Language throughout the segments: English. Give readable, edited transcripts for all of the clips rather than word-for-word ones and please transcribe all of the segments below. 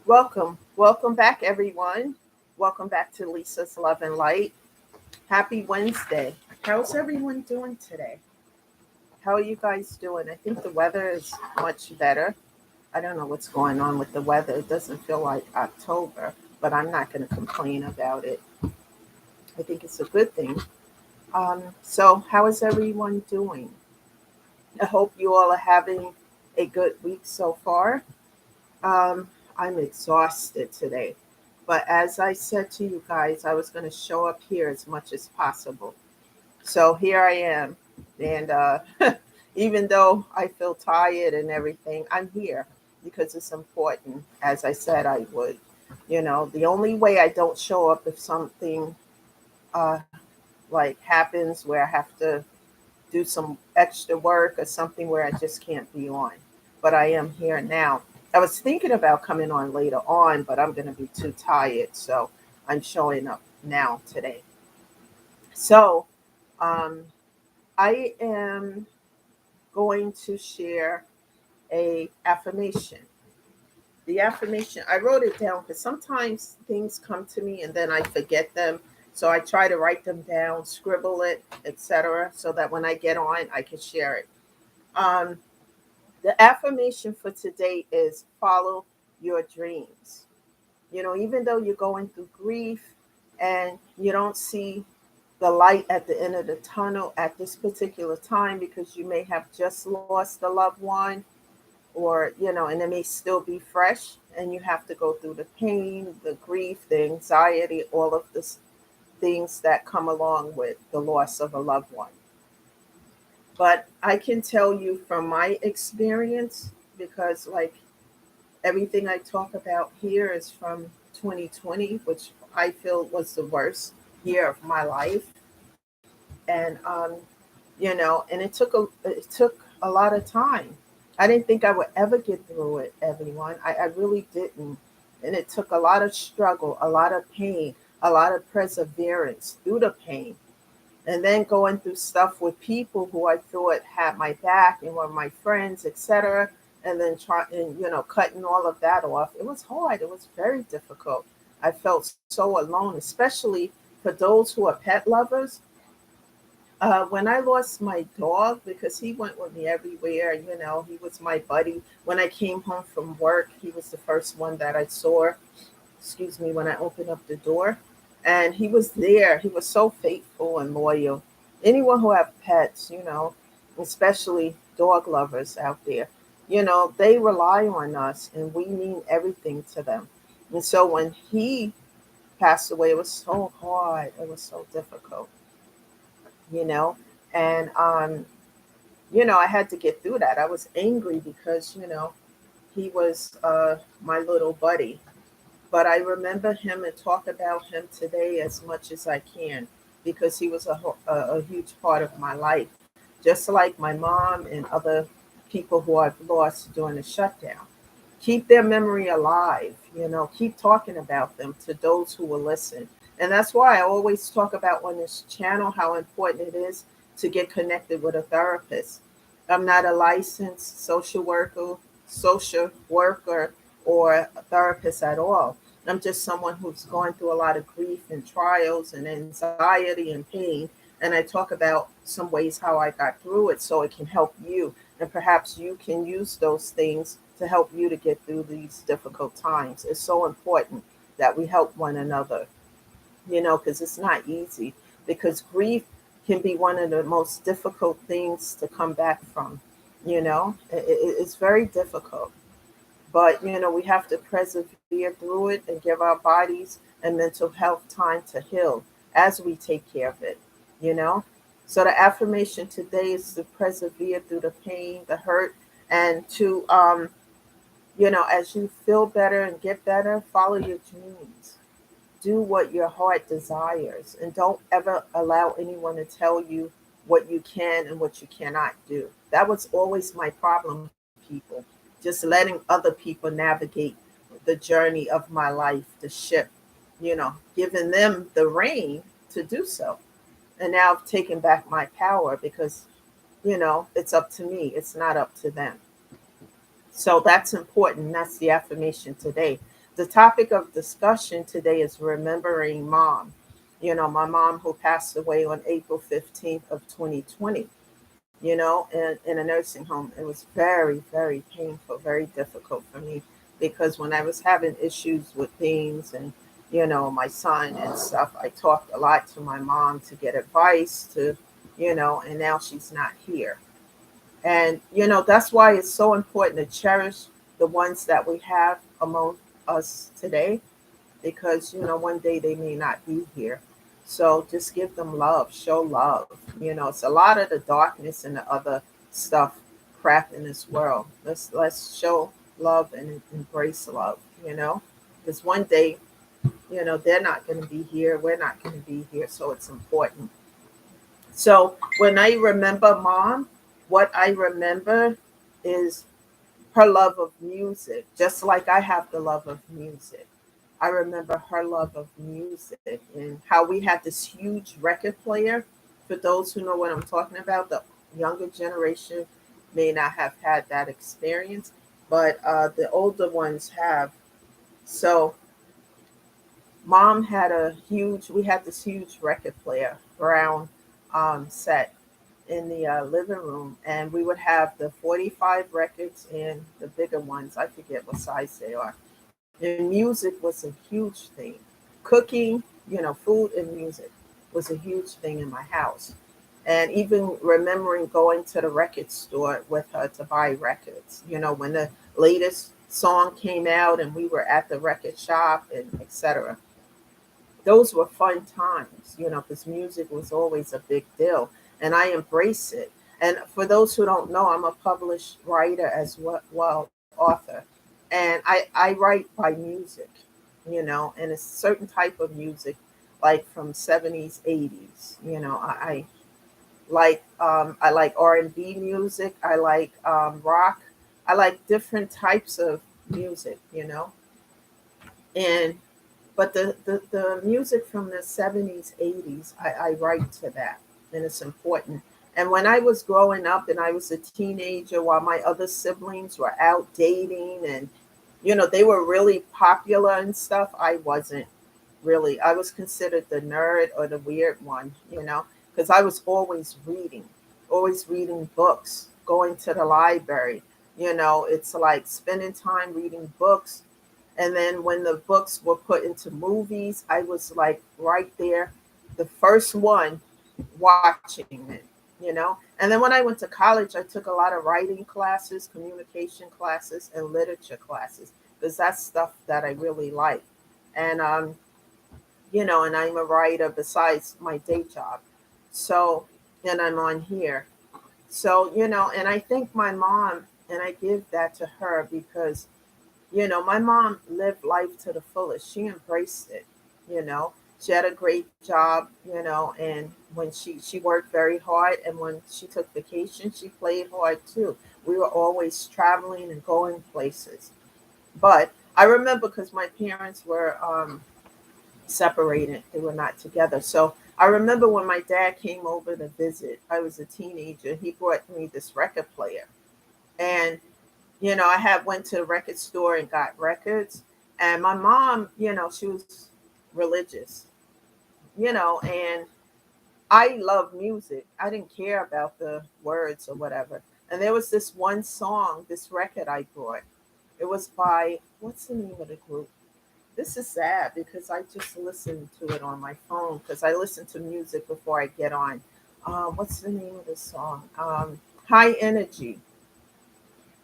Welcome back, everyone. Welcome back to Lisa's Love and Light. Happy Wednesday. How's everyone doing today? How are you guys doing? I think the weather is much better. I don't know what's going on with the weather. It doesn't feel like October, but I'm not going to complain about it. I think it's a good thing. So, how is everyone doing? I hope you all are having a good week so far. Um, I'm exhausted today. But as I said to you guys, I was going to show up here as much as possible. So here I am. And even though I feel tired and everything, I'm here because it's important, as I said I would. The only way I don't show up if something uh, like happens where I have to do some extra work or something where I just can't be on. But I am here now. I was thinking about coming on later on, but I'm going to be too tired. So I'm showing up now today. So um, I am going to share a affirmation. The affirmation, I wrote it down because sometimes things come to me and then I forget them. So I try to write them down, scribble it, etc., so that when I get on, I can share it. Um, the affirmation for today is follow your dreams. Even though you're going through grief and you don't see the light at the end of the tunnel at this particular time because you may have just lost a loved one or and it may still be fresh and you have to go through the pain, the grief, the anxiety, all of the things that come along with the loss of a loved one. But I can tell you from my experience, because like everything I talk about here is from 2020, which I feel was the worst year of my life. And and it took a lot of time. I didn't think I would ever get through it, everyone. I really didn't. And it took a lot of struggle, a lot of pain, a lot of perseverance through the pain. And then going through stuff with people who I thought had my back and were my friends, etc. And then cutting all of that off. It was hard. It was very difficult. I felt so alone, especially for those who are pet lovers. When I lost my dog, because he went with me everywhere, he was my buddy. When I came home from work, he was the first one that I saw, excuse me, when I opened up the door. And he was there. He was so faithful and loyal. Anyone who have pets, especially dog lovers out there, they rely on us and we mean everything to them. And so when he passed away, it was so hard. It was so difficult, you know. And I had to get through that. I was angry because, he was my little buddy. But I remember him and talk about him today as much as I can because he was a huge part of my life, just like my mom and other people who I've lost during the shutdown. Keep their memory alive, keep talking about them to those who will listen. And that's why I always talk about on this channel how important it is to get connected with a therapist. I'm not a licensed social worker or a therapist at all. I'm just someone who's going through a lot of grief and trials and anxiety and pain. And I talk about some ways how I got through it so it can help you. And perhaps you can use those things to help you to get through these difficult times. It's so important that we help one another, because it's not easy. Because grief can be one of the most difficult things to come back from. It's very difficult. But, we have to persevere through it and give our bodies and mental health time to heal as we take care of it, you know? So the affirmation today is to persevere through the pain, the hurt, and to, as you feel better and get better, follow your dreams. Do what your heart desires and don't ever allow anyone to tell you what you can and what you cannot do. That was always my problem, people. Just letting other people navigate the journey of my life, the ship, giving them the reign to do so. And now I've taken back my power because, it's up to me, it's not up to them. So that's important. That's the affirmation today. The topic of discussion today is remembering mom. My mom who passed away on April 15th of 2020, in a nursing home. It was very, very painful, very difficult for me because when I was having issues with things and, my son and stuff, I talked a lot to my mom to get advice and now she's not here. And, that's why it's so important to cherish the ones that we have among us today because, one day they may not be here. So just give them love, show love. It's a lot of the darkness and the other stuff crap in this world. Let's show love and embrace love, because one day, they're not going to be here. We're not going to be here. So it's important. So when I remember mom, what I remember is her love of music, just like I have the love of music. I remember her love of music and how we had this huge record player. For those who know what I'm talking about, the younger generation may not have had that experience, but the older ones have. So we had this huge record player, brown set in the living room, and we would have the 45 records and the bigger ones. I forget what size they are. And music was a huge thing. Cooking, food and music was a huge thing in my house. And even remembering going to the record store with her to buy records, when the latest song came out and we were at the record shop and etc. Those were fun times, because music was always a big deal. And I embrace it. And for those who don't know, I'm a published writer as well, author. And I write by music, and a certain type of music, like from 70s, 80s. I like R&B music. I like rock. I like different types of music, and but the music from the 70s, 80s, I write to that, and it's important. And when I was growing up and I was a teenager while my other siblings were out dating and, they were really popular and stuff, I wasn't really. I was considered the nerd or the weird one, because I was always reading books, going to the library. It's like spending time reading books, and then when the books were put into movies, I was like right there, the first one watching it. And then when I went to college, I took a lot of writing classes, communication classes, and literature classes because that's stuff that I really like. And, and I'm a writer besides my day job. So, and I'm on here. So, and I thank my mom and I give that to her because my mom lived life to the fullest. She embraced it, you know. She had a great job, and when she worked very hard, and when she took vacation, she played hard too. We were always traveling and going places. But I remember because my parents were separated; they were not together. So I remember when my dad came over to visit. I was a teenager. He brought me this record player, and I had went to the record store and got records. And my mom, she was religious, and I love music. I didn't care about the words or whatever. And there was this one song, this record I bought. It was by, what's the name of the group? This is sad because I just listened to it on my phone because I listen to music before I get on. What's the name of the song? High Energy.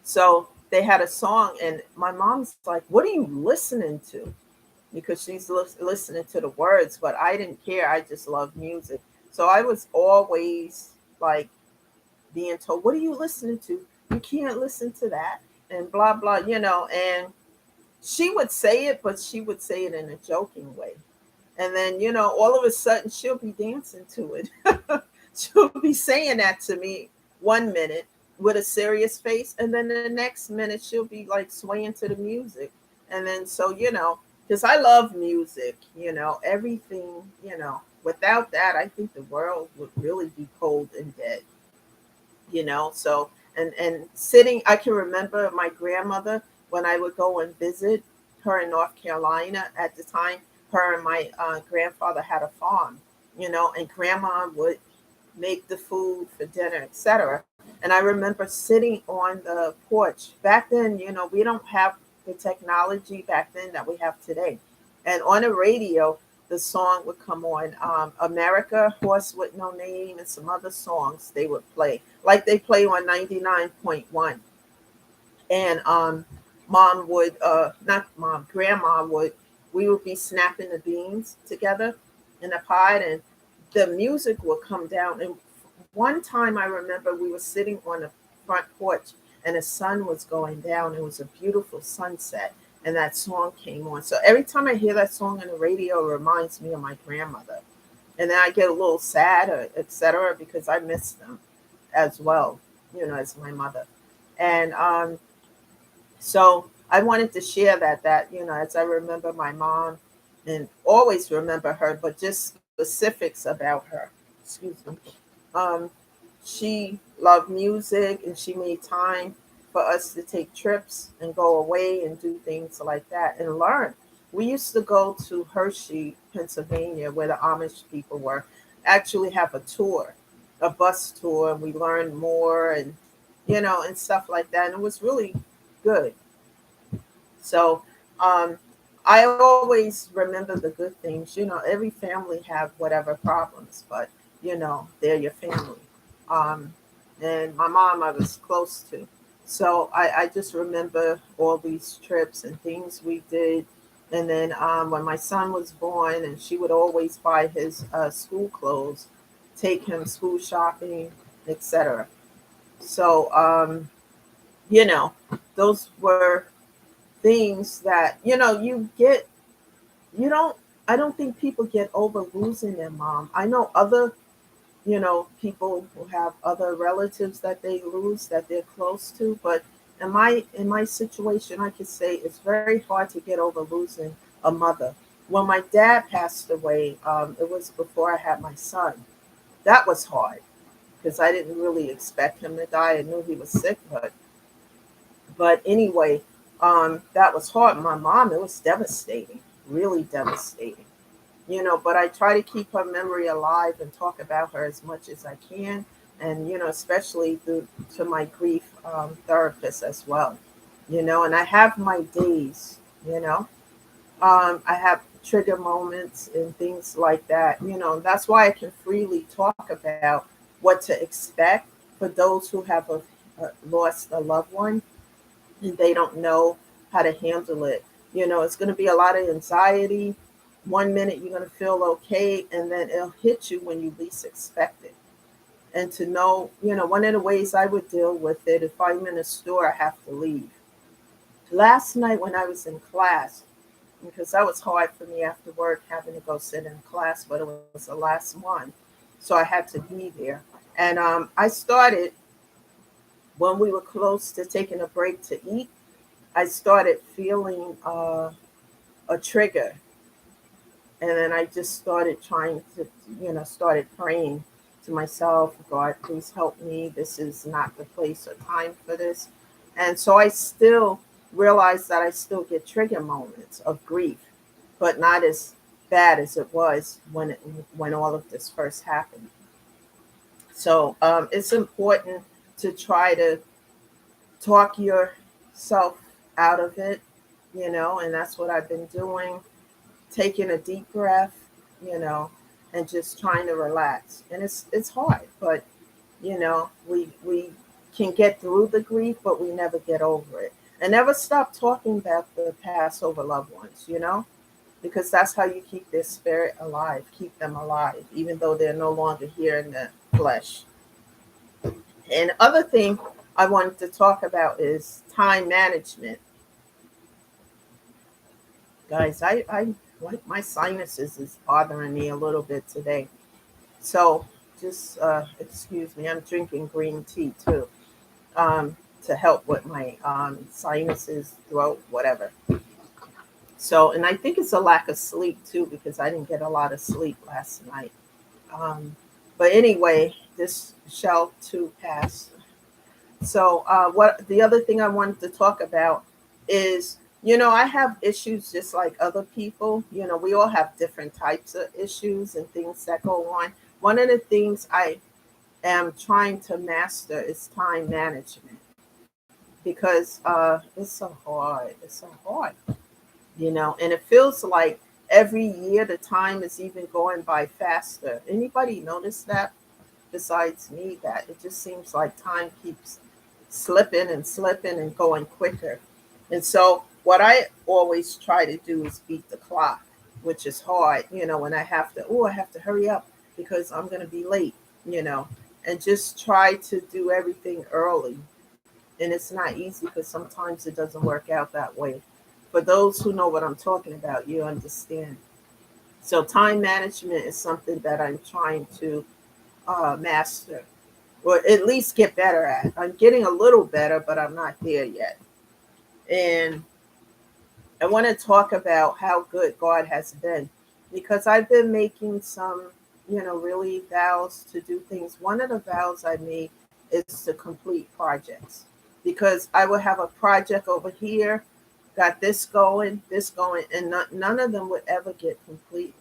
So they had a song, and my mom's like, "What are you listening to?" Because she's listening to the words, but I didn't care. I just love music. So I was always like being told, "What are you listening to? You can't listen to that," and blah, blah. And she would say it, but she would say it in a joking way. And then, all of a sudden she'll be dancing to it. She'll be saying that to me one minute with a serious face, and then the next minute she'll be like swaying to the music. And then so, because I love music, everything, without that, I think the world would really be cold and dead, So, and sitting, I can remember my grandmother when I would go and visit. her in North Carolina at the time. Her and my grandfather had a farm, and grandma would make the food for dinner, etc. And I remember sitting on the porch. Back then, we don't have the technology back then that we have today. And on the radio, the song would come on, America, Horse with No Name, and some other songs they would play, like they play on 99.1. And mom would, not mom, grandma would, we would be snapping the beans together in a pot, and the music would come down. And one time I remember we were sitting on the front porch and the sun was going down. It was a beautiful sunset, and that song came on. So every time I hear that song on the radio, it reminds me of my grandmother. And then I get a little sad, or etc., because I miss them as well, as my mother. And so I wanted to share that as I remember my mom, and always remember her, but just specifics about her. Excuse me. Um, she loved music, and she made time for us to take trips and go away and do things like that and learn. We used to go to Hershey, Pennsylvania, where the Amish people were, actually have a tour, a bus tour, and we learned more, and stuff like that. And it was really good. So um, I always remember the good things. Every family have whatever problems, but they're your family. Um, and my mom, I was close to. So I just remember all these trips and things we did. And then when my son was born, and she would always buy his school clothes, take him school shopping, etc. So, you know, those were things that, you get, you don't, I don't think people get over losing their mom. I know other, people who have other relatives that they lose that they're close to, but in my situation, I could say it's very hard to get over losing a mother. When my dad passed away, it was before I had my son. That was hard because I didn't really expect him to die. I knew he was sick, but anyway, that was hard. My mom, it was devastating, really devastating. But I try to keep her memory alive and talk about her as much as I can, and especially to my grief therapist as well. And I have my days. I have trigger moments and things like that. That's why I can freely talk about what to expect for those who have lost a loved one and they don't know how to handle it. It's going to be a lot of anxiety. One minute you're going to feel okay, and then it'll hit you when you least expect it. And to know, one of the ways I would deal with it, if I'm in a store, I have to leave. Last night when I was in class, because that was hard for me after work having to go sit in class, but it was the last one. So I had to be there. And I started, when we were close to taking a break to eat, I started feeling a trigger. And then I just started trying to, started praying to myself, God, please help me. This is not the place or time for this. And so I still realize that I still get trigger moments of grief, but not as bad as it was when all of this first happened. So it's important to try to talk yourself out of it, and that's what I've been doing, taking a deep breath, you know, and just trying to relax. And it's hard, but we can get through the grief, but we never get over it. And never stop talking about the past over loved ones, because that's how you keep their spirit alive, keep them alive, even though they're no longer here in the flesh. And other thing I wanted to talk about is time management. Guys, I like my sinuses is bothering me a little bit today. So just excuse me, I'm drinking green tea too, to help with my sinuses, throat, whatever. So, and I think it's a lack of sleep too, because I didn't get a lot of sleep last night. Um, but anyway, this shall too pass. So, what the other thing I wanted to talk about is I have issues just like other people. We all have different types of issues and things that go on. One of the things I am trying to master is time management because it's so hard. It's so hard, and it feels like every year the time is even going by faster. Anybody notice that besides me? That it just seems like time keeps slipping and slipping and going quicker. And so what I always try to do is beat the clock, which is hard, when I have to hurry up because I'm going to be late, you know, and just try to do everything early. And it's not easy because sometimes it doesn't work out that way. For those who know what I'm talking about, you understand. So time management is something that I'm trying to master, or at least get better at. I'm getting a little better, but I'm not there yet. And I want to talk about how good God has been because I've been making some, really vows to do things. One of the vows I made is to complete projects because I would have a project over here, got this going, and none of them would ever get complete.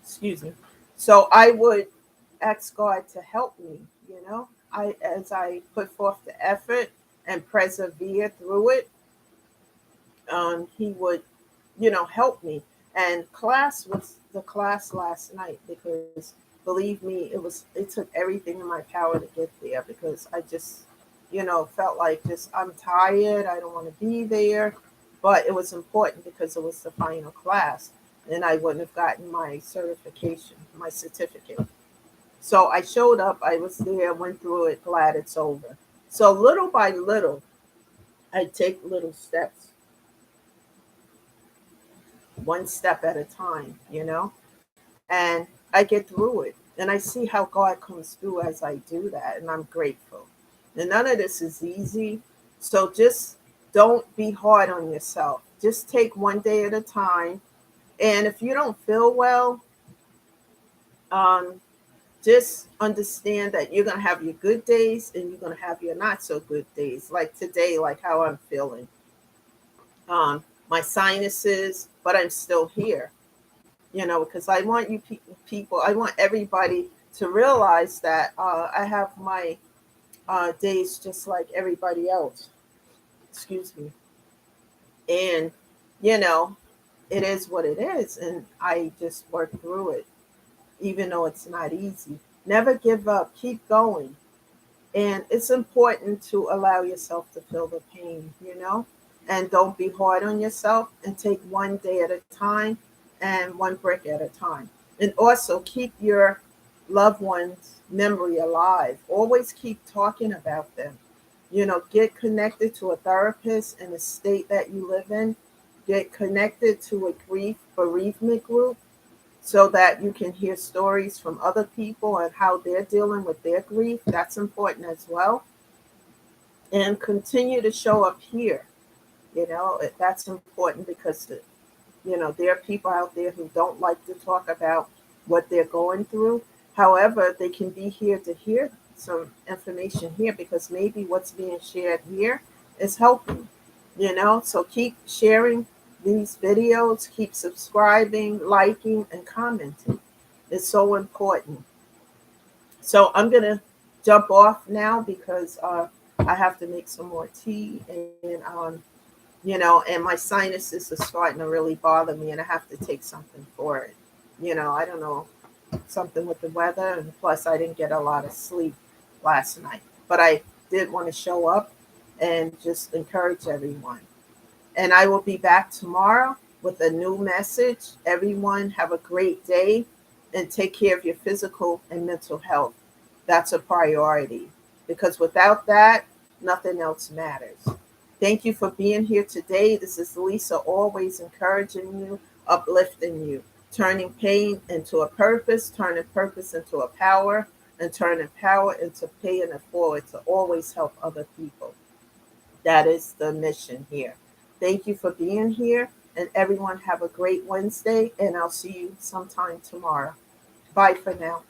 Excuse me. So I would ask God to help me, I as I put forth the effort and persevere through it, he would, help me. And class was the class last night because believe me, it took everything in my power to get there because I just, felt like just I'm tired, I don't want to be there. But it was important because it was the final class and I wouldn't have gotten my certification, my certificate. So I showed up, I was there, went through it, glad it's over. So little by little, I take little steps, one step at a time, and I get through it. And I see how God comes through as I do that, and I'm grateful. And none of this is easy. So just don't be hard on yourself. Just take one day at a time. And if you don't feel well, um, just understand that you're going to have your good days and you're going to have your not so good days. Like today, like how I'm feeling. My sinuses, but I'm still here, because I want people, I want everybody to realize that I have my days just like everybody else. Excuse me. And, you know, it is what it is. And I just work through it, even though it's not easy. Never give up, keep going. And it's important to allow yourself to feel the pain, and don't be hard on yourself and take one day at a time and one brick at a time. And also keep your loved ones' memory alive. Always keep talking about them. Get connected to a therapist in the state that you live in. Get connected to a grief bereavement group so that you can hear stories from other people and how they're dealing with their grief. That's important as well. And continue to show up here. That's important because there are people out there who don't like to talk about what they're going through. However, they can be here to hear some information here because maybe what's being shared here is helping. So keep sharing these videos, keep subscribing, liking, and commenting. It's so important. So I'm going to jump off now because I have to make some more tea and my sinuses are starting to really bother me and I have to take something for it. I don't know, something with the weather. And plus, I didn't get a lot of sleep last night. But I did want to show up and just encourage everyone. And I will be back tomorrow with a new message. Everyone, have a great day and take care of your physical and mental health. That's a priority because without that, nothing else matters. Thank you for being here today. This is Lisa, always encouraging you, uplifting you, turning pain into a purpose, turning purpose into a power, and turning power into paying it forward to always help other people. That is the mission here. Thank you for being here, and everyone have a great Wednesday, and I'll see you sometime tomorrow. Bye for now.